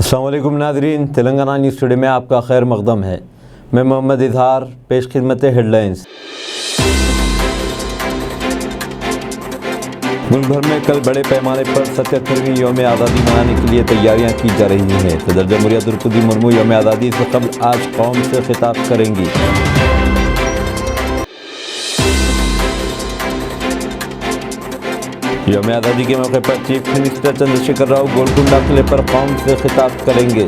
अस्सलाम वालेकुम नाज़रीन, तेलंगाना न्यूज़ टुडे में आपका खैर मक़दम है। मैं मोहम्मद इज़हार, पेश खिदमत हेडलाइंस। मुल्क भर में कल बड़े पैमाने पर 77वीं यौम आज़ादी मनाने के लिए तैयारियां की जा रही हैं। सदर जमहूरिया द्रौपदी मुर्मू यौम आज़ादी से कबल आज कौम से खिताब करेंगी। यौम आज़ादी के मौके पर चीफ मिनिस्टर चंद्रशेखर राव गोलकुंडा किले पर कौम से खिताब करेंगे।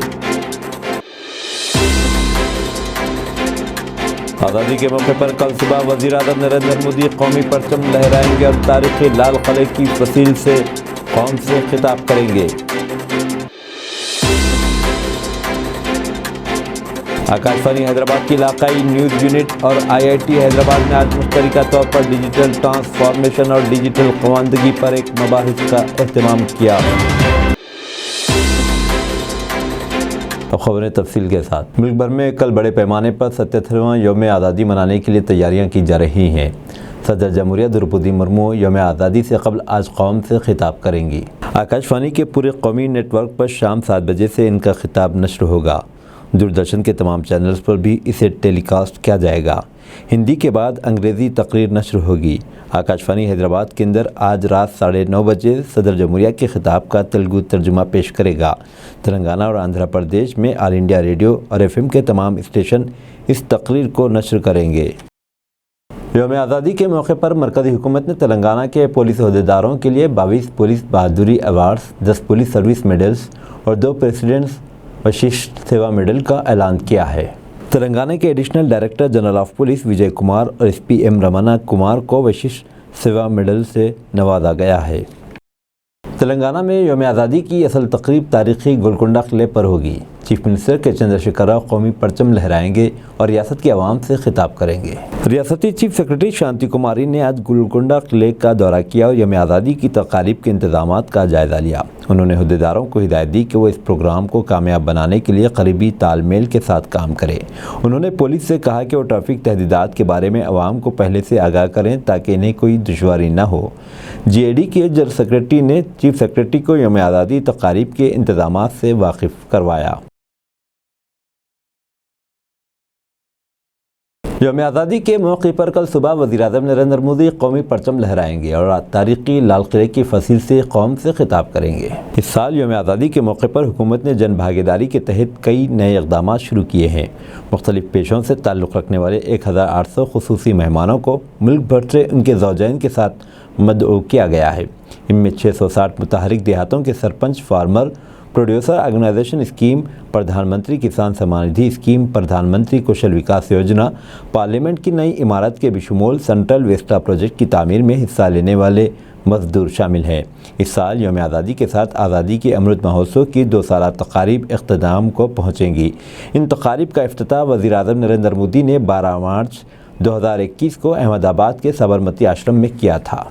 आज़ादी के मौके पर कल सुबह वज़ीर आज़म नरेंद्र मोदी कौमी परचम लहराएंगे और तारीख़ी लाल किले की फसील से कौम से खिताब करेंगे। आकाशवाणी हैदराबाद की इलाकाई न्यूज़ यूनिट और IIT हैदराबाद ने आज मुश्तरका तौर पर डिजिटल ट्रांसफॉर्मेशन और डिजिटल खवानदगी पर एक मबाहिस का एहतमाम किया। तो खबरें तफसील के साथ। मुल्क भर में कल बड़े पैमाने पर 77वां यौम आज़ादी मनाने के लिए तैयारियां की जा रही हैं। सदर जमहूरिया द्रौपदी मुर्मू यौम आज़ादी से कबल आज कौम से खिताब करेंगी। आकाशवाणी के पूरे कौमी नेटवर्क पर शाम 7 बजे से इनका खिताब नश्र होगा। दूरदर्शन के तमाम चैनल्स पर भी इसे टेलीकास्ट किया जाएगा। हिंदी के बाद अंग्रेज़ी तकरीर नश्र होगी। आकाशवाणी हैदराबाद के अंदर आज रात 9:30 बजे सदर जमहूरिया के खिताब का तेलुगु तर्जुमा पेश करेगा। तेलंगाना और आंध्र प्रदेश में ऑल इंडिया रेडियो और FM के तमाम स्टेशन इस तकरीर को नश्र करेंगे। यौम आज़ादी के मौके पर मरकज़ी हुकूमत ने तेलंगाना के पुलिस अहदेदारों के लिए 22 पुलिस बहादुरी अवार्ड्स, 10 पुलिस सर्विस मेडल्स और 2 प्रेसिडेंट्स विशिष्ट सेवा मेडल का ऐलान किया है। तेलंगाना के additional director general of police Vijay Kumar और SP M रमना कुमार को विशिष्ट सेवा मेडल से नवाजा गया है। तेलंगाना में यौम आज़ादी की असल तकरीब तारीख़ी गोलकुंडा किले पर होगी। चीफ मिनिस्टर के चंद्रशेखर राव कौमी परचम लहराएंगे और रियासत की आवाम से खिताब करेंगे। रियासती चीफ सेक्रेटरी शांति कुमारी ने आज गोलकुंडा किले का दौरा किया और यौम आज़ादी की तकारीब के इंतजामात का जायज़ा लिया। उन्होंने अहदेदारों को हिदायत दी कि वो इस प्रोग्राम को कामयाब बनाने के लिए करीबी तालमेल के साथ काम करें। उन्होंने पुलिस से कहा कि वो ट्रैफिक तहदीदात के बारे में आवाम को पहले से आगाह करें ताकि इन्हें कोई दुश्वारी न हो। GAD के जनरल सेक्रेटरी ने चीफ सेक्रेटरी को यौम आज़ादी तकारीब के इंतजामात से वाकिफ़ करवाया। यौम आज़ादी के मौके पर कल सुबह वज़ीर आज़म नरेंद्र मोदी कौमी परचम लहराएंगे और तारीख़ी लाल किले की फसील से कौम से खिताब करेंगे। इस साल यौम आज़ादी के मौके पर हुकूमत ने जन भागीदारी के तहत कई नए इक़दाम शुरू किए हैं। मुख्तलिफ़ पेशों से ताल्लुक़ रखने वाले 1800 खुसूसी मेहमानों को मुल्क भर से उनके ज़ौजैन के साथ मदऊ किया गया है। इनमें 660 मुतहरिक देहातों के सरपंच, farmer producer organisation scheme, Pradhan Mantri Kisan Samman Nidhi scheme, प्रधानमंत्री कौशल विकास योजना, पार्लियामेंट की नई इमारत के बिशुमूल सेंट्रल वेस्टा प्रोजेक्ट की तामीर में हिस्सा लेने वाले मजदूर शामिल हैं। इस साल यौम आज़ादी के साथ आज़ादी के अमृत महोत्सव की 2 साला तकारीब इख्तिताम को पहुँचेंगी। इन तकारीब का इफ्तिताह वज़ीर आज़म नरेंद्र मोदी ने 12 मार्च 2021 को अहमदाबाद के साबरमती आश्रम में किया था।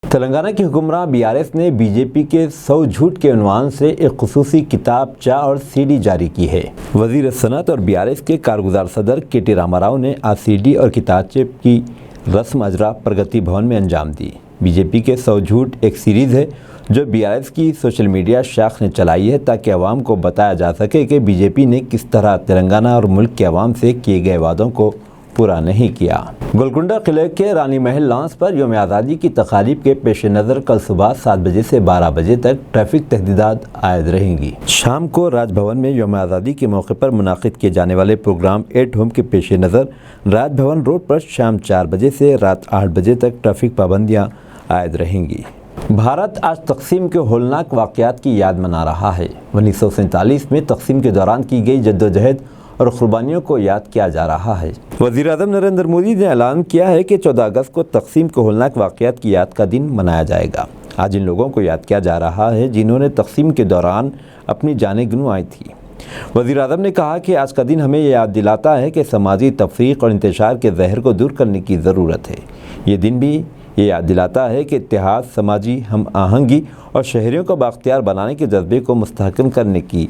तेलंगाना की हुक्मरान BRS ने BJP के 100 झूठ के उन्वान से एक खुसूसी किताबचा और CD जारी की है। वज़ीर सनत और BRS के कारगुजार सदर KT रामाराव ने आज CD और किताबचे की रस्म अजरा प्रगति भवन में अंजाम दी। BJP के 100 झूठ एक सीरीज़ है जो BRS की सोशल मीडिया शाख ने चलाई है ताकि आवाम को बताया जा सके कि BJP ने किस तरह तेलंगाना और मुल्क के आवाम से किए गए वादों को पूरा नहीं किया। गोलकुंडा किले के रानी महल लॉन्स पर यौम आज़ादी की तकारीब के पेश नज़र कल सुबह 7 बजे से 12 बजे तक ट्रैफिक तहदीदात आयद रहेंगी। शाम को राजभवन में यौम आज़ादी के मौके पर मुनाकिद किए जाने वाले प्रोग्राम एट होम के पेश नज़र राजभवन रोड पर शाम 4 बजे से रात 8 बजे तक ट्रैफिक पाबंदियाँ आयद रहेंगी। भारत आज तक़सीम के होलनाक वाक़यात की याद मना रहा है। 1947 में तक़सीम के दौरान की गई जद्दोजहद और कुर्बानियों को याद किया जा रहा है। वज़ीर आज़म नरेंद्र मोदी ने ऐलान किया है कि 14 अगस्त को तक़सीम के होलनाक वाक़यात की याद का दिन मनाया जाएगा। आज इन लोगों को याद किया जा रहा है जिन्होंने तक़सीम के दौरान अपनी जानें गंवाई थी। वज़ीर आज़म ने कहा कि आज का दिन हमें ये याद दिलाता है कि समाजी तफरीक़ और इंतशार के जहर को दूर करने की ज़रूरत है। ये दिन भी ये याद दिलाता है कि इत्तेहाद, समाजी हम आहंगी और शहरियों को बाख्तियार बनाने के जज्बे को मुस्तहकम करने की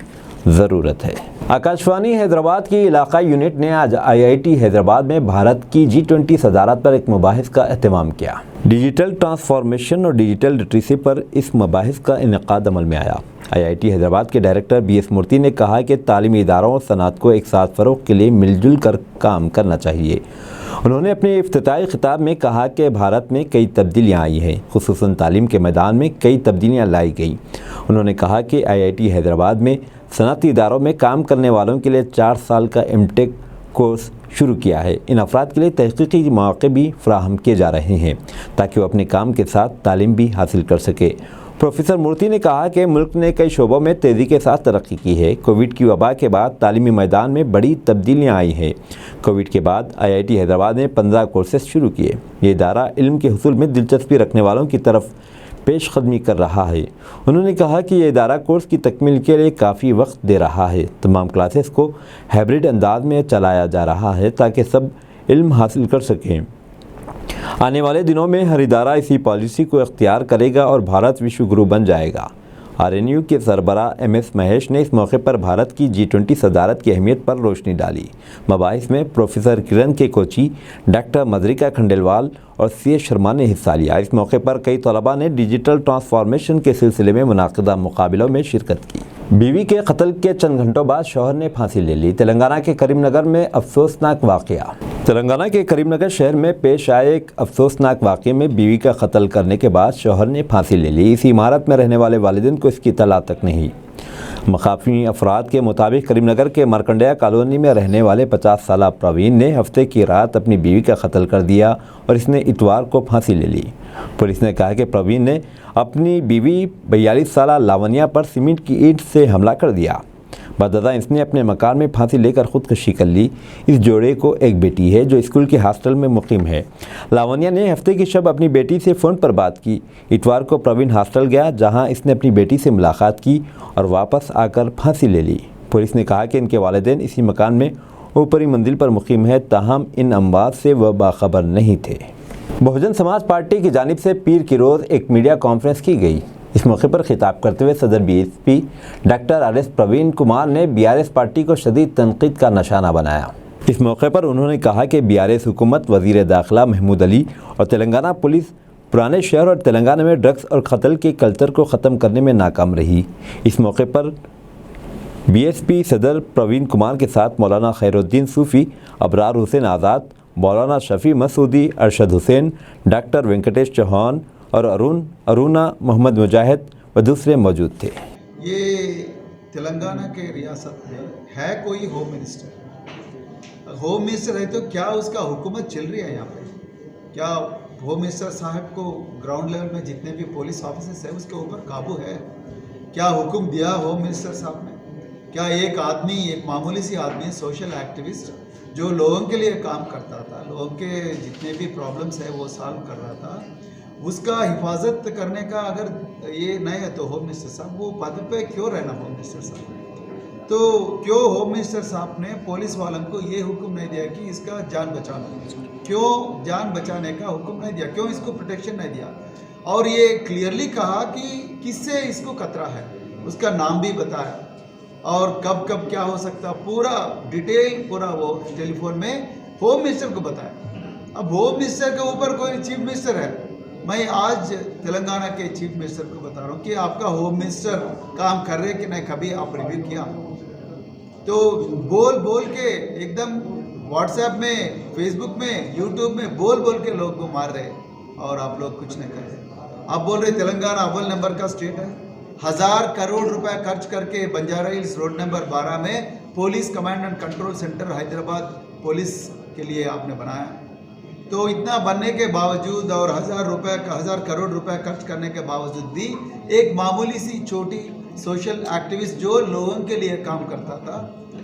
ज़रूरत है। आकाशवाणी हैदराबाद की इलाकाई यूनिट ने आज IIT हैदराबाद में भारत की G20 सदारत पर एक मुबाहिस का एहतमाम किया। डिजिटल ट्रांसफॉर्मेशन और डिजिटल लिटरेसी पर इस मबाहिस का इनेकाद अमल में आया। IIT हैदराबाद के डायरेक्टर BS मूर्ति ने कहा कि तालीमी इदारों और सनअत को एक साथ फ़रोग़ के लिए मिलजुल कर काम करना चाहिए। उन्होंने अपने इफ्तिताई खिताब में कहा कि भारत में कई तब्दीलियाँ आई हैं, खुसूसन तालीम के मैदान में कई तब्दीलियाँ लाई गई। उन्होंने कहा कि IIT हैदराबाद में सनअती इदारों में काम करने वालों के लिए 4 साल का MTech कोर्स शुरू किया है। इन अफराद के लिए तहक़ीक़ी मौक़े भी फ़राहम किए जा रहे हैं ताकि वो अपने काम के साथ तालीम भी हासिल कर सके। प्रोफेसर मूर्ति ने कहा कि मुल्क ने कई शोबों में तेज़ी के साथ तरक्की की है। कोविड की वबा के बाद तालीमी मैदान में बड़ी तब्दीलियाँ आई हैं। कोविड के बाद IIT हैदराबाद ने 15 कोर्सेस शुरू किए। ये इदारा इल्म के हुसूल में दिलचस्पी रखने वालों की तरफ पेशकदमी कर रहा है। उन्होंने कहा कि ये इदारा कोर्स की तकमील के लिए काफ़ी वक्त दे रहा है। तमाम क्लासेस को हाइब्रिड अंदाज में चलाया जा रहा है ताकि सब इल्म हासिल कर सकें। आने वाले दिनों में हर इदारा इसी पॉलिसी को इख्तियार करेगा और भारत विश्व गुरु बन जाएगा। RNU के सरबराह MS महेश ने इस मौके पर भारत की G20 सदारत की अहमियत पर रोशनी डाली। मबाहिस में प्रोफेसर किरण के कोची, डॉक्टर मधुरिका खंडेलवाल और CS शर्मा ने हिस्सा लिया। इस मौके पर कई तलबा ने डिजिटल ट्रांसफॉर्मेशन के सिलसिले में मुनाकिदा मुकाबलों में शिरकत की। बीवी के कत्ल के चंद घंटों बाद शौहर ने फांसी ले ली। तेलंगाना के करीमनगर में अफसोसनाक वाक़या। तेलंगाना के करीमनगर शहर में पेश आए एक अफसोसनाक वाक़े में बीवी का कत्ल करने के बाद शौहर ने फांसी ले ली। इस इमारत में रहने वाले वालिदैन को इसकी इत्तला तक नहीं। मकामी अफराद के मुताबिक करीमनगर के मार्कंडेय कॉलोनी में रहने वाले 50 साला प्रवीण ने हफ्ते की रात अपनी बीवी का कत्ल कर दिया और इसने इतवार को फांसी ले ली। पुलिस ने कहा कि प्रवीण ने अपनी बीवी 42 साला लावनिया पर सीमेंट की ईंट से हमला कर दिया। बदअज़ा इसने अपने मकान में फांसी लेकर ख़ुदकुशी कर ली। इस जोड़े को एक बेटी है जो स्कूल के हॉस्टल में मुकीम है। लावनिया ने हफ्ते की शब अपनी बेटी से फ़ोन पर बात की। इतवार को प्रवीण हॉस्टल गया जहां इसने अपनी बेटी से मुलाकात की और वापस आकर फांसी ले ली। पुलिस ने कहा कि इनके वालिदैन इसी मकान में ऊपरी मंजिल पर मुकीम है, ताहम इन अमवात से वह बाखबर नहीं थे। बहुजन समाज पार्टी की जानिब से पीर की रोज़ एक मीडिया कॉन्फ्रेंस की गई। इस मौके पर खिताब करते हुए सदर BSP doctor RS Praveen Kumar ने BRS पार्टी को शदीद तनकीद का निशाना बनाया। इस मौके पर उन्होंने कहा कि BRS हुकूमत, वज़ीर दाखिला महमूद अली और तेलंगाना पुलिस पुराने शहर और तेलंगाना में ड्रग्स और कत्ल के कल्चर को ख़त्म करने में नाकाम रही। इस मौके पर BSP सदर प्रवीण कुमार के साथ मौलाना खैरुद्दीन सूफ़ी, अबरार हुसैन आज़ाद, मौलाना शफ़ी मसूदी, अरशद हुसैन, डॉक्टर वेंकटेश चौहान और अरुणा मोहम्मद मुजाहिद व दूसरे मौजूद थे। ये तेलंगाना के रियासत में है कोई होम मिनिस्टर है तो क्या उसका हुकूमत चल रही है यहाँ पे? क्या होम मिनिस्टर साहब को ग्राउंड लेवल में जितने भी पुलिस ऑफिसर्स है उसके ऊपर काबू है? क्या हुक्म दिया होम मिनिस्टर साहब ने? क्या एक आदमी, एक मामूली सी आदमी, सोशल एक्टिविस्ट जो लोगों के लिए काम करता था, लोगों के जितने भी प्रॉब्लम्स है वो सॉल्व कर रहा था, उसका हिफाजत करने का अगर ये नहीं है तो होम मिनिस्टर साहब वो पद पे क्यों रहना? होम मिनिस्टर साहब तो क्यों होम मिनिस्टर साहब ने पुलिस वालों को ये हुक्म नहीं दिया कि इसका जान बचाना? क्यों जान बचाने का हुक्म नहीं दिया? क्यों इसको प्रोटेक्शन नहीं दिया? और ये क्लियरली कहा कि किससे इसको खतरा है, उसका नाम भी बताया और कब कब क्या हो सकता, पूरा डिटेल पूरा वो टेलीफोन में होम मिनिस्टर को बताया। अब होम मिनिस्टर के ऊपर कोई चीफ मिनिस्टर है। मैं आज तेलंगाना के चीफ मिनिस्टर को बता रहा हूँ कि आपका होम मिनिस्टर काम कर रहे कि नहीं, कभी आप रिव्यू किया? तो बोल के एकदम व्हाट्सएप में, फेसबुक में, यूट्यूब में बोल के लोग को मार रहे और आप लोग कुछ नहीं कर रहे। आप बोल रहे तेलंगाना अव्वल नंबर का स्टेट है, 1000 करोड़ रुपए खर्च करके बंजारा हिल्स रोड नंबर 12 में police command and control centre Hyderabad police के लिए आपने बनाया। तो इतना बनने के बावजूद और 1000 करोड़ रुपए खर्च करने के बावजूद भी एक मामूली सी छोटी सोशल एक्टिविस्ट जो लोगों के लिए काम करता था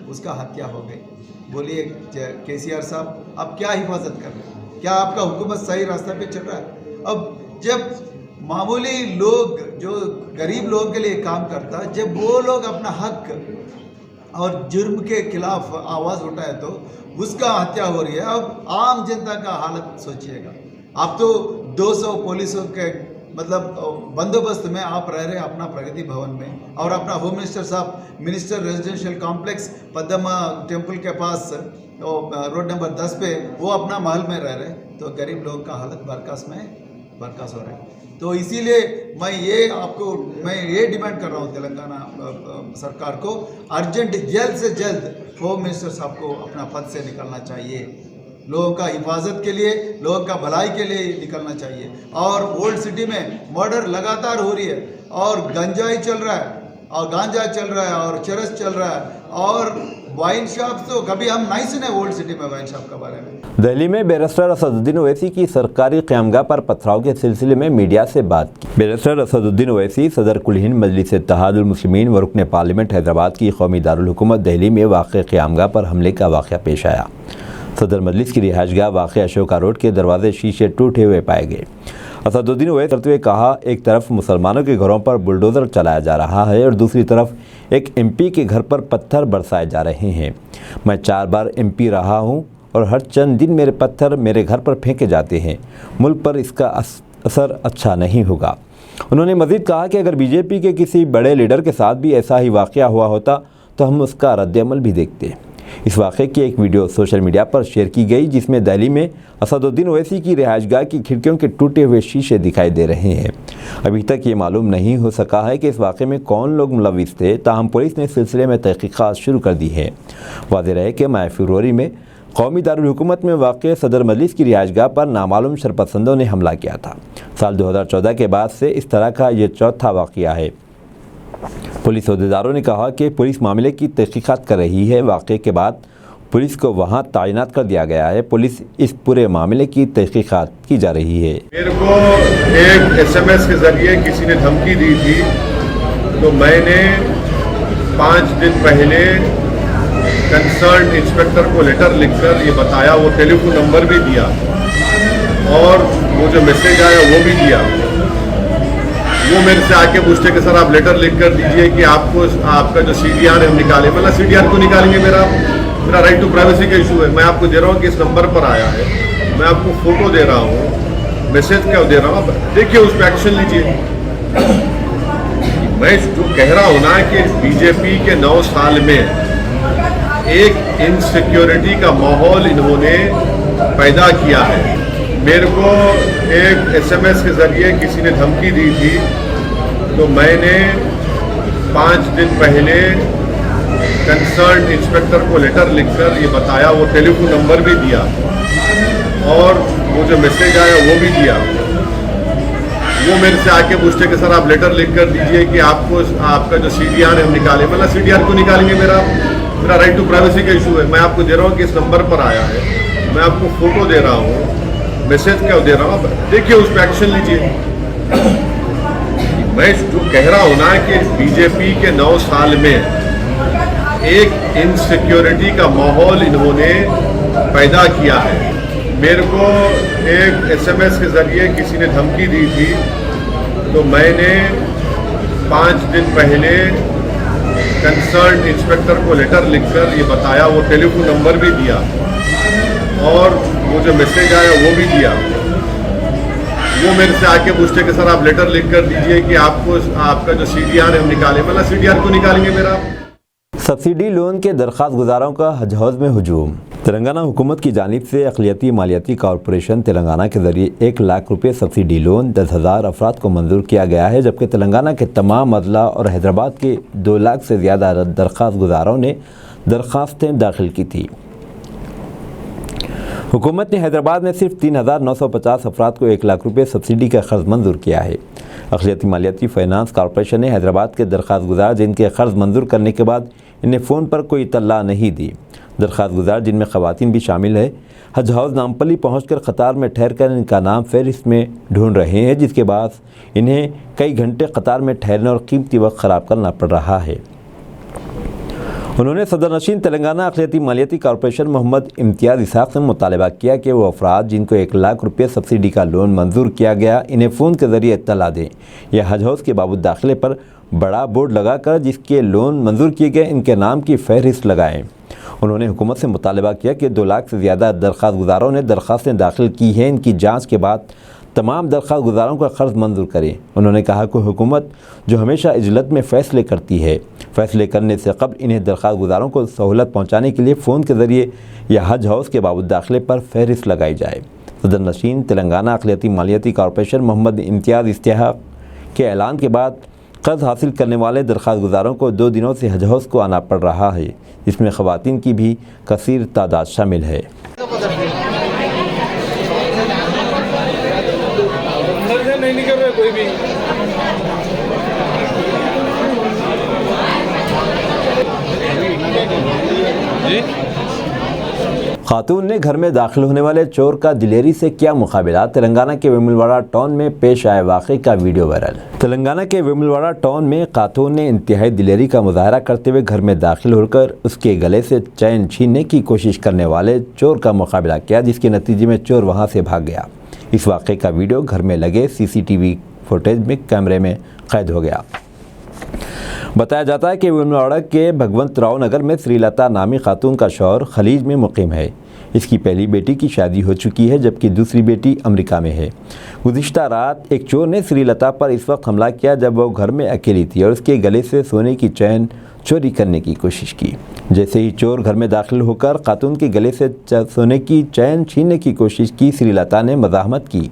उसका हत्या हो गई। बोलिए KCR साहब, आप क्या हिफाजत कर रहे हैं? क्या आपका हुकूमत सही रास्ते पे चल रहा है? अब जब मामूली लोग जो गरीब लोगों के लिए काम करता, जब वो लोग अपना हक और जुर्म के खिलाफ आवाज़ उठाए तो उसका हत्या हो रही है। अब आम जनता का हालत सोचिएगा। आप तो 200 पुलिसों के मतलब बंदोबस्त में आप रह रहे अपना प्रगति भवन में, और अपना होम मिनिस्टर साहब minister residential complex Padma temple के पास रोड नंबर 10 पे वो अपना महल में रह रहे। तो गरीब लोगों का हालत बरकस में बर्खास्त हो रहे हैं। तो इसीलिए मैं ये डिमांड कर रहा हूँ तेलंगाना सरकार को, अर्जेंट जल्द से जल्द होम मिनिस्टर साहब को अपना पद से निकलना चाहिए। लोगों का हिफाजत के लिए, लोगों का भलाई के लिए निकलना चाहिए। और ओल्ड सिटी में मर्डर लगातार हो रही है, और गंजाई चल रहा है, और गांजा चल रहा है, और चरस चल रहा है, और वाइन शॉप तो कभी हम नहीं सुने ओल्ड सिटी में वाइन शॉप के बारे में। दिल्ली में बैरिस्टर असदुद्दीन ओवैसी की सरकारी क़यामगाह पर पथराव के सिलसिले में मीडिया से बात की। बैरिस्टर असदुद्दीन ओवैसी सदर कुल हिंद मजलिस इत्तेहादुल मुस्लिमीन व रुकन पार्लियामेंट हैदराबाद की कौमी दारुल हुकूमत दिल्ली में वाक़ क़यामगाह पर हमले का वाक़या पेश आया। सदर मजलिस की रिहाइशगाह वाक़ अशोका रोड के दरवाजे शीशे टूटे हुए पाए गए। असदुद्दीन ओवैसी करते हुए कहा, एक तरफ मुसलमानों के घरों पर बुलडोज़र चलाया जा रहा है और दूसरी तरफ एक MP के घर पर पत्थर बरसाए जा रहे हैं। मैं 4 बार MP रहा हूं और हर चंद दिन मेरे पत्थर मेरे घर पर फेंके जाते हैं। मुल्क पर इसका असर अच्छा नहीं होगा। उन्होंने मज़ीद कहा कि अगर BJP के किसी बड़े लीडर के साथ भी ऐसा ही वाक़या हुआ होता तो हम उसका रद्द-ए-अमल भी देखते। इस वाक़े की एक वीडियो सोशल मीडिया पर शेयर की गई जिसमें दिल्ली में असदुद्दीन ओवैसी की रिहाइशगाह की खिड़कियों के टूटे हुए शीशे दिखाई दे रहे हैं। अभी तक ये मालूम नहीं हो सका है कि इस वाक़े में कौन लोग मुलविस थे, ताहम पुलिस ने इस सिलसिले में तहक़ीक़ात शुरू कर दी है। वाज़ेह रहे कि माह फरवरी में कौमी दारुल हुकूमत में वाक़ सदर मजलिस की रिहाइशगाह पर नामालूम शरपसंदों ने हमला किया था। साल 2014 के बाद से इस तरह का ये चौथा वाक़या है। पुलिस अहदेदारों ने कहा कि पुलिस मामले की तहक़ीक़ात कर रही है। वाक़े के बाद पुलिस को वहां तैनात कर दिया गया है। पुलिस इस पूरे मामले की तहक़ीक़ात की जा रही है। मेरे को एक SMS के ज़रिए किसी ने धमकी दी थी, तो मैंने 5 दिन पहले कंसर्न इंस्पेक्टर को लेटर लिखकर ये बताया, वो टेलीफोन नंबर भी दिया और वो जो मैसेज आया वो भी दिया। वो मेरे से आके पूछते कि सर आप लेटर लिख कर दीजिए कि आपका जो CDR है हम निकालें। मतलब CDR को निकालेंगे, मेरा राइट टू प्राइवेसी का इशू है। मैं आपको दे रहा हूँ कि इस नंबर पर आया है, मैं आपको फ़ोटो दे रहा हूँ, मैसेज क्या दे रहा हूँ, देखिए उस पर एक्शन लीजिए। मैं जो कह रहा हूँ ना कि BJP के 9 साल में एक इनसिक्योरिटी का माहौल इन्होंने पैदा किया है। मेरे को एक SMS के ज़रिए किसी ने धमकी दी थी, तो मैंने 5 दिन पहले कंसर्न इंस्पेक्टर को लेटर लिखकर ये बताया, वो टेलीफोन नंबर भी दिया और वो जो मैसेज आया वो भी दिया। वो मेरे से आके पूछते कि सर आप लेटर लिख कर दीजिए कि आपका जो CDR है हम निकालें। मतलब CDR को निकालेंगे, मेरा राइट टू प्राइवेसी का इशू है। मैं आपको दे रहा हूँ कि इस नंबर पर आया है, मैं आपको फ़ोटो दे रहा हूँ, मैसेज क्या दे रहा हूँ, देखिए उस पर एक्शन लीजिए। मैं जो कह रहा हूँ ना कि BJP के 9 साल में एक इनसिक्योरिटी का माहौल इन्होंने पैदा किया है। मेरे को एक SMS के ज़रिए किसी ने धमकी दी थी, तो मैंने 5 दिन पहले कंसर्न इंस्पेक्टर को लेटर लिखकर ये बताया, वो टेलीफोन नंबर भी दिया और वो जो मैसेज आया वो भी दिया। वो मेरे से आके पूछते कि सर आप लेटर लिख कर दीजिए कि आपका जो CDR है हम निकालें। मतलब CDR को निकालेंगे, मेरा सब्सिडी लोन के दरख्वास्त गुजारों का हज हाउस में हुजूम। तेलंगाना हुकूमत की जानिब से अक़लियती मालियाती कॉरपोरेशन तेलंगाना के ज़रिए 1 लाख रुपये सब्सिडी लोन 10,000 अफराद को मंजूर किया गया है, जबकि तेलंगाना के तमाम अजला और हैदराबाद के 2 लाख से ज़्यादा दरख्वास्त गुजारों ने दरख्वास्तें दाखिल की थी। हुकूमत ने हैदराबाद में सिर्फ 3,950 अफराद को 1 लाख रुपये सब्सिडी का क़र्ज़ मंजूर किया है। अक़लियती मालियाती फ़ाइनेंस कॉरपोरेशन ने हैदराबाद के दरख्वास्त गुजार जिनके क़र्ज़ मंजूर करने के बाद इन्हें फ़ोन पर कोई इत्तला नहीं दी। दरख्वास्त गुजार जिनमें ख़वातीन भी शामिल है, हज हाउस नामपल्ली पहुँचकर कतार में ठहर कर इनका नाम फहरिस्त में ढूंढ रहे हैं, जिसके बाद इन्हें कई घंटे कतार में ठहरने और कीमती वक्त ख़राब करना पड़ रहा है। उन्होंने सदरनशीन तेलंगाना अक़लियती मालियाती कॉरपोरेशन मोहम्मद इम्तियाज़ इसाक़ से मुतालबा किया कि वो अफराद जिनको 1 लाख रुपये सब्सिडी का लोन मंजूर किया गया, इन्हें फ़ोन के ज़रिए इत्तला दें या हज हाउस के बाबू दाखिले पर बड़ा बोर्ड लगाकर जिसके लोन मंजूर किए गए इनके नाम की फहरिस्त लगाएँ। उन्होंने हुकूमत से मुतालबा किया कि 2 लाख से ज़्यादा दरख्वास्त गुजारों ने दरख्वास्तें दाखिल की हैं, इनकी जाँच के बाद तमाम दरख्वास्त गुजारों का क़र्ज़ मंजूर करें। उन्होंने कहा कि हुकूमत जो हमेशा इजलत में फ़ैसले करती है, फ़ैसले करने से कबल इन्हें दरख्वास्त गुजारों को सहूलत पहुँचाने के लिए फ़ोन के ज़रिए या हज हाउस के बाबू दाखिले पर फहरिस्त लगाई जाए। सदर नशीन तेलंगाना अक़लियती मालियाती कॉरपोरेशन मोहम्मद इम्तियाज़ इस्तेहक़ के ऐलान के बाद कर्ज हासिल करने वाले दरख्वास्त गुजारों को 2 दिनों से हज हाउस को आना पड़ रहा है। इसमें ख़वातीन की भी कसीर तादाद शामिल है। खातून ने घर में दाखिल होने वाले चोर का दिलेरी से क्या मुकाबला। तेलंगाना के वेमुलवाड़ा टाउन में पेश आए वाक़े का वीडियो वायरल। तेलंगाना के वेमुलवाड़ा टाउन में खातून ने इंतहाई दिलेरी का मुजाहरा करते हुए घर में दाखिल होकर उसके गले से चैन छीनने की कोशिश करने वाले चोर का मुकाबला किया, जिसके नतीजे में चोर वहां से भाग गया। इस वाक़े का वीडियो घर में लगे CCTV फुटेज में कैमरे में कैद हो गया। बताया जाता है कि वेमुलवाड़ा के भगवंत राव नगर में श्रीलता नामी खातून का शौहर खलीज में मुकीम है। इसकी पहली बेटी की शादी हो चुकी है, जबकि दूसरी बेटी अमेरिका में है। गुज़िश्ता रात एक चोर ने श्रीलता पर इस वक्त हमला किया जब वो घर में अकेली थी और उसके गले से सोने की चैन चोरी करने की कोशिश की। जैसे ही चोर घर में दाखिल होकर खातून के गले से सोने की चैन छीनने की कोशिश की, श्रीलता ने मज़ाहमत की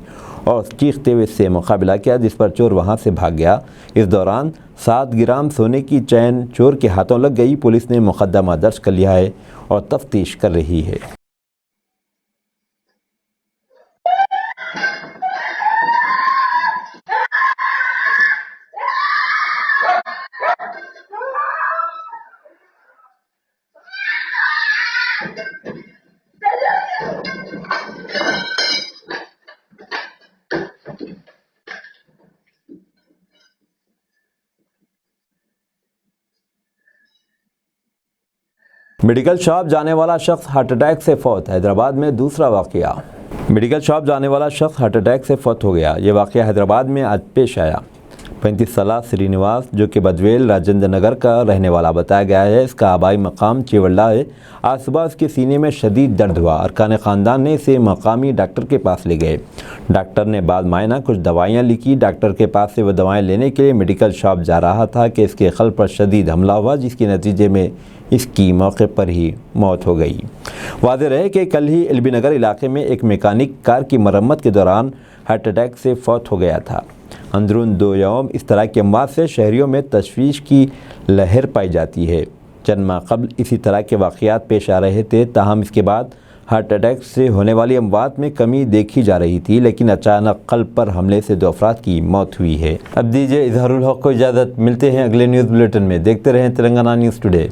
और चीखते हुए इससे मुकाबला किया, जिस पर चोर वहां से भाग गया। इस दौरान 7 ग्राम सोने की चैन चोर के हाथों लग गई। पुलिस ने मुकदमा दर्ज कर लिया है और तफ्तीश कर रही है। मेडिकल शॉप जाने वाला शख्स हार्ट अटैक से फौत। हैदराबाद में दूसरा वाक़या। मेडिकल शॉप जाने वाला शख्स हार्ट अटैक से फौत हो गया। ये वाक़या हैदराबाद में आज पेश आया। 35 साला श्रीनिवास, जो कि बदवेल राजेंद्र नगर का रहने वाला बताया गया है, इसका आबाई मकाम चेवल्ला है। आज सुबह उसके सीने में शदीद दर्द हुआ। अरकान ख़ानदान ने इसे मकामी डॉक्टर के पास ले गए। डॉक्टर ने बाद मायना कुछ दवाइयाँ लिखी। डॉक्टर के पास से वह दवाएँ लेने के लिए मेडिकल शॉप जा रहा था कि इसके क़ल्ब पर शदीद हमला हुआ, जिसके नतीजे में इसकी मौके पर ही मौत हो गई। वाज़ेह रहे कि कल ही एलबी नगर इलाके में एक मैकेनिक कार की मरम्मत के दौरान हार्ट अटैक से फौत हो गया था। अंदरून 2 यौम इस तरह की अमवात से शहरियों में तशवीश की लहर पाई जाती है। चंद माह कबल इसी तरह के वाक़यात पेश आ रहे थे, ताहम इसके बाद हार्ट अटैक से होने वाली अमवात में कमी देखी जा रही थी, लेकिन अचानक क़ल्ब पर हमले से 2 अफराद की मौत हुई है। अब दीजिए इजहारुल हक़ को इजाज़त। मिलते हैं अगले न्यूज़ बुलेटिन में। देखते रहें तेलंगाना न्यूज़ टुडे।